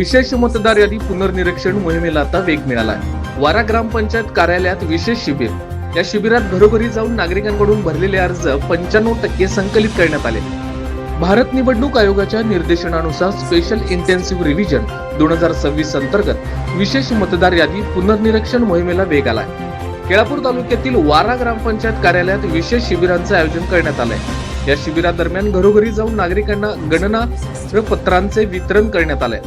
विशेष मतदार यादी पुनर्निरीक्षण मोहिमेला आता वेग मिळाला आहे। वारा ग्रामपंचायत कार्यालयात विशेष शिबिर। या शिबिरात घरोघरी जाऊन नागरिकांकडून भरलेले अर्ज 95% संकलित करण्यात आले। भारत निवडणूक आयोगाच्या निर्देशनानुसार स्पेशल इंटेन्सिव्ह रिव्हिजन 2026 अंतर्गत विशेष मतदार यादी पुनर्निरीक्षण मोहिमेला वेग आला आहे। केळापूर तालुक्यातील वारा ग्रामपंचायत कार्यालयात विशेष शिबिरांचं आयोजन करण्यात आलंय। या शिबिरादरम्यान घरोघरी जाऊन नागरिकांना गणना पत्रांचे वितरण करण्यात आले।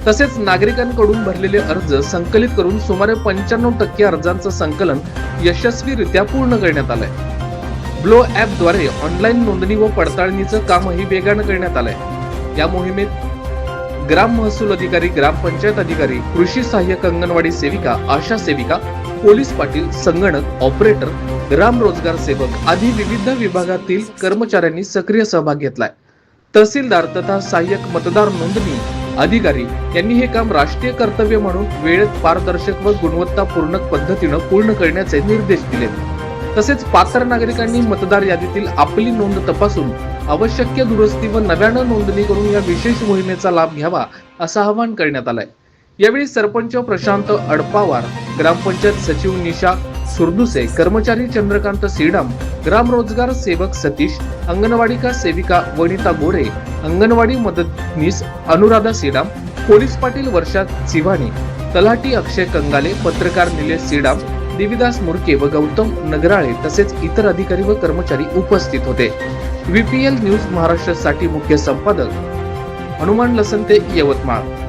तसेच नागरिकांकडून भरलेले अर्ज संकलित करून सुमारे 95% अर्जांचं संकलन यशस्वीरित्या पूर्ण करण्यात आलंय। ब्लो ॲप द्वारे ऑनलाईन नोंदणी व पडताळणीचं कामही वेगानं करण्यात आलंय। या मोहिमेत ग्राम महसूल अधिकारी, ग्रामपंचायत अधिकारी, कृषी सहाय्यक, अंगणवाडी सेविका, आशा सेविका, पोलीस पाटील, संगणक ऑपरेटर, ग्राम रोजगार सेवक आदी विविध विभागातील कर्मचाऱ्यांनी सक्रिय सहभाग घेतलाय। तहसीलदार तथा सहाय्यक मतदार नोंदणी अधिकारी यांनी हे काम राष्ट्रीय कर्तव्य म्हणून वेळेत, पारदर्शक व गुणवत्तापूर्ण पद्धतीने पूर्ण करण्याचे निर्देश दिले। तसेच पात्र नागरिकांनी मतदार यादीतील आपली नोंद तपासून आवश्यक दुरुस्ती व नव्यानं नोंदणी करून या विशेष मोहिमेचा लाभ घ्यावा असं आवाहन करण्यात आलंय। यावेळी सरपंच प्रशांत अडपावार, ग्रामपंचायत सचिव निशा सुरदुसे, कर्मचारी चंद्रकांत सीडाम, ग्राम रोजगार सेवक सतीश, अंगणवाडी सेविका वनिता गोरे, अंगणवाडी मदतनीस अनुराधा सीडाम, पोलीस पाटील वर्षा चिव्हाणी, तलाठी अक्षय कंगाले, पत्रकार निलेश सीडाम, देविदास मुरके व गौतम नगराळे तसेच इतर अधिकारी व कर्मचारी उपस्थित होते। VPL न्यूज महाराष्ट्रासाठी मुख्य संपादक हनुमान लसंते, यवतमाळ।